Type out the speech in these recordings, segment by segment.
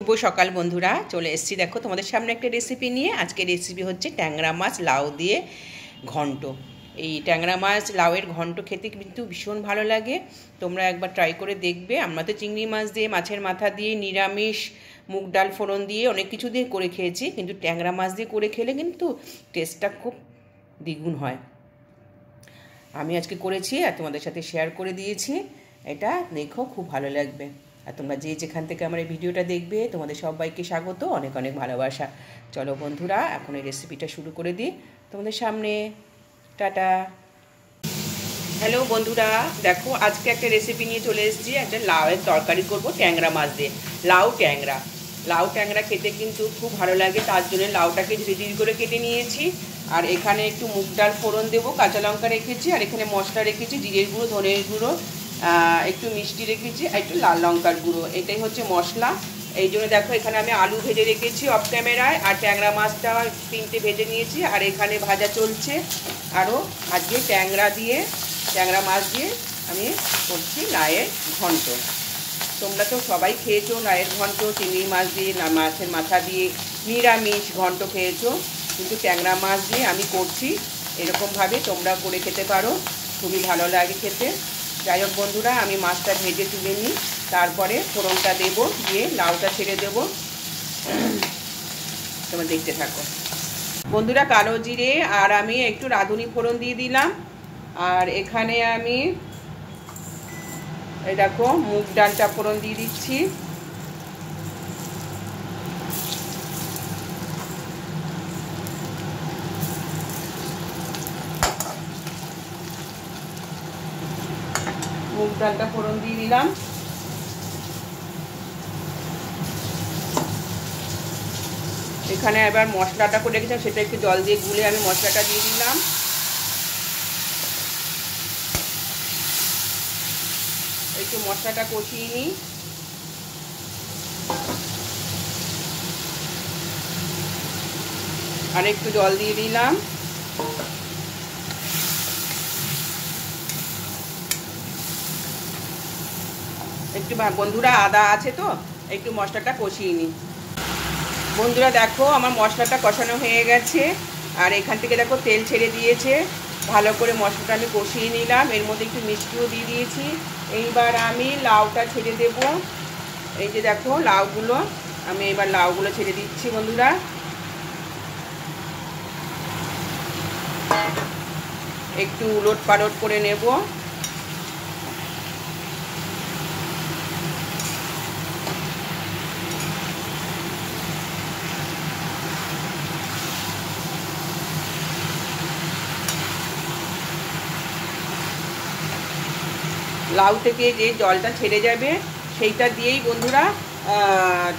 শুভ সকাল বন্ধুরা, চলে এসেছি দেখো তোমাদের সামনে একটা রেসিপি নিয়ে। আজকে রেসিপি হচ্ছে ট্যাংরা মাছ লাউ দিয়ে ঘন্ট। এই ট্যাংরা মাছ লাউয়ের ঘন্ট খেতে কিন্তু ভীষণ ভালো লাগে, তোমরা একবার ট্রাই করে দেখবে। আমরা তো চিংড়ি মাছ দিয়ে, মাছের মাথা দিয়ে, নিরামিষ মুগ ডাল ফোড়ন দিয়ে অনেক কিছু দিয়ে করে খেয়েছি, কিন্তু ট্যাংরা মাছ দিয়ে করে খেলে কিন্তু টেস্টটা খুব দ্বিগুণ হয়। আমি আজকে করেছি আর তোমাদের সাথে শেয়ার করে দিয়েছি। এটা দেখো, খুব ভালো লাগবে। আর তোমরা যে যেখান থেকে আমার এই ভিডিওটা দেখবে, তোমাদের সবাইকে স্বাগত, অনেক অনেক ভালোবাসা। চলো বন্ধুরা, এখন এই রেসিপিটা শুরু করে দিই তোমাদের সামনে। টাটা। হ্যালো বন্ধুরা, দেখো আজকে একটা রেসিপি নিয়ে চলে এসেছি। একটা লাউয়ের তরকারি করব ট্যাংরা মাছ দিয়ে। লাউ ট্যাংরা খেতে কিন্তু খুব ভালো লাগে, তার জন্য লাউটাকে ঝিরি করে কেটে নিয়েছি। আর এখানে একটু মুগ ডাল ফোড়ন দেবো, কাঁচা লঙ্কা রেখেছি, আর এখানে মশলা রেখেছি, জিরের গুঁড়ো, ধনের গুঁড়ো, একটু মিষ্টি রেখেছি, আর একটু লাল লঙ্কার গুঁড়ো। এটাই হচ্ছে মশলা। এই জন্য দেখো এখানে আমি আলু ভেজে রেখেছি অফ ক্যামেরায়, আর ট্যাংরা মাছটা 3টে ভেজে নিয়েছি, আর এখানে ভাজা চলছে। আরও আজকে ট্যাংরা মাছ দিয়ে আমি করছি লাউয়ের ঘন্ট। তোমরা তো সবাই খেয়েছো লাউয়ের ঘন্ট, চিংড়ি মাছ দিয়ে, মাছের মাথা দিয়ে নিরামিষ ঘন্ট খেয়েছো, কিন্তু ট্যাংরা মাছ দিয়ে আমি করছি এরকমভাবে। তোমরা করে খেতে পারো, খুবই ভালো লাগে খেতে। যাই হোক বন্ধুরা, আমি মাছটা ভেজে তুলে নিই, তারপরে ফোড়নটা দেবো, দিয়ে লাউটা ছেড়ে দেবো। তোমরা দেখতে থাকো বন্ধুরা। কালো জিরে আর আমি একটু রাঁধুনি ফোড়ন দিয়ে দিলাম। আর এখানে আমি এই দেখো মুগ ডালটা ফোড়ন দিয়ে দিচ্ছি। মুগ ডালটা ফোড়ন দিয়ে দিলাম। এখানে এবার মশলাটা করে রেখেছিলাম, সেটা একটু জল দিয়ে গুলে আমি মশলাটা দিয়ে দিলাম। একটু মশলাটা কষিয়ে নিই। আর একটু জল দিয়ে দিলাম। একটু বন্ধুরা আদা আছে তো, একটু মশলাটা কষিয়ে নিই। বন্ধুরা দেখো আমার মশলাটা কষানো হয়ে গেছে, আর এখান থেকে দেখো তেল ছেড়ে দিয়েছে। ভালো করে মশলাটা আমি কষিয়ে নিলাম, এর মধ্যে একটু মিষ্টিও দিয়ে দিয়েছি। এইবার আমি লাউটা ছেড়ে দেব। এই যে দেখো লাউগুলো, আমি এবার লাউগুলো ছেড়ে দিচ্ছি বন্ধুরা। একটু উলট পালট করে নেব। লাউ থেকে যে জলটা ছেড়ে যাবে সেইটা দিয়েই বন্ধুরা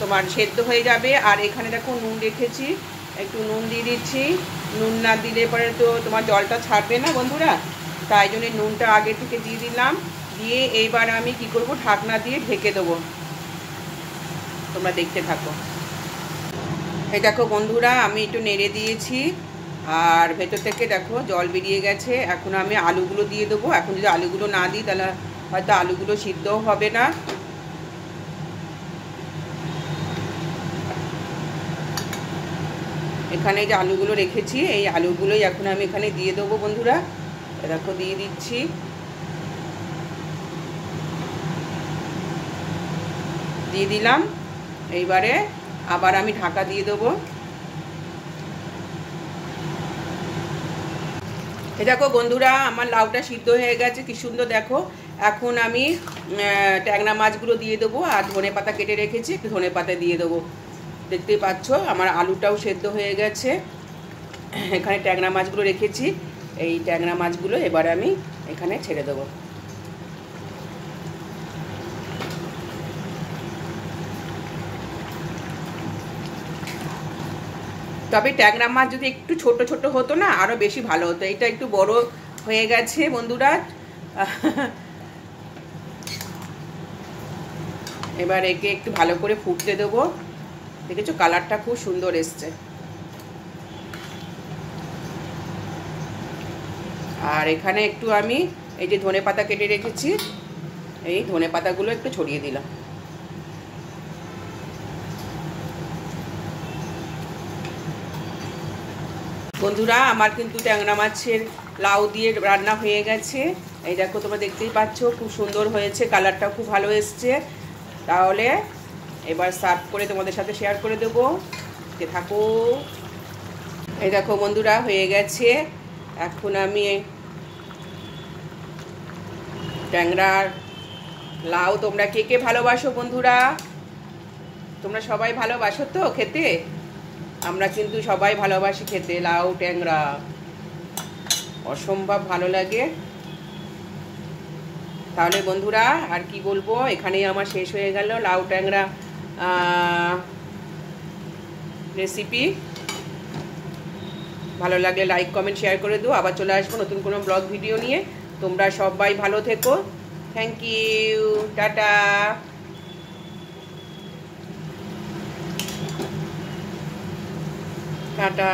তোমার সেদ্ধ হয়ে যাবে। আর এখানে দেখো নুন রেখেছি, একটু নুন দিয়ে দিচ্ছি। নুন না দিলে পরে তো তোমার জলটা ছাড়বে না বন্ধুরা, তাই জন্য নুনটা আগে থেকে দিয়ে দিলাম। দিয়ে এইবার আমি কি করব, ঢাকনা দিয়ে ঢেকে দেবো। তোমরা দেখতে থাকো। এই দেখো বন্ধুরা, আমি একটু নেড়ে দিয়েছি, আর ভেতর থেকে দেখো জল বেরিয়ে গেছে। এখন আমি আলুগুলো দিয়ে দেবো। এখন যদি আলুগুলো না দিই তাহলে হয়তো আলুগুলো সিদ্ধও হবে না। এখানে যে আলুগুলো রেখেছি, এই আলুগুলোই এখন আমি এখানে দিয়ে দেবো বন্ধুরা। দেখো দিয়ে দিচ্ছি। দিয়ে দিলাম। এইবারে আবার আমি ঢাকা দিয়ে দেবো। এ দেখো বন্ধুরা, আমার লাউটা সিদ্ধ হয়ে গেছে, কি সুন্দর দেখো। এখন আমি ট্যাংরা মাছগুলো দিয়ে দেবো, আর ধনে পাতা কেটে রেখেছি, একটু ধনে পাতা দিয়ে দেবো। দেখতেই পাচ্ছ আমার আলুটাও সেদ্ধ হয়ে গেছে। এখানে ট্যাংরা মাছগুলো রেখেছি, এই ট্যাংরা মাছগুলো এবার আমি এখানে ছেড়ে দেবো। তবে ট্যাংরা মাছ যদি একটু ছোট ছোট হতো না, আরও বেশি ভালো হতো। এটা একটু বড় হয়ে গেছে বন্ধুরা। এবার একে একটু ভালো করে ফুটতে দেবো। দেখেছো কালারটা খুব সুন্দর এসছে। আর এখানে একটু আমি এই যে ধনে পাতা কেটে রেখেছি, এই ধনে পাতাগুলো একটু ছড়িয়ে দিলাম। বন্ধুরা আমার কিন্তু ট্যাংরা মাছের লাউ দিয়ে রান্না হয়ে গেছে। এই দেখো তোমরা দেখতেই পাচ্ছ, খুব সুন্দর হয়েছে, কালারটা খুব ভালো এসছে। তাহলে এবার সার্ভ করে তোমাদের সাথে শেয়ার করে দেবো, যে থাকো। এই দেখো বন্ধুরা হয়ে গেছে। এখন আমি ট্যাংরার লাউ, তোমরা কে কে ভালোবাসো বন্ধুরা? তোমরা সবাই ভালোবাসো তো খেতে? আমরা কিন্তু সবাই ভালোবাসি খেতে লাউ ট্যাংরা, অসম্ভব ভালো লাগে। তাহলে বন্ধুরা আর কি বলবো, এখানেই আমার শেষ হয়ে গেল লাউ ট্যাংরা রেসিপি। ভালো লাগলে লাইক কমেন্ট শেয়ার করে দিও। আবার চলে আসবো নতুন কোনো ব্লগ ভিডিও নিয়ে। তোমরা সবাই ভালো থেকো। Thank you, tata. টাটা।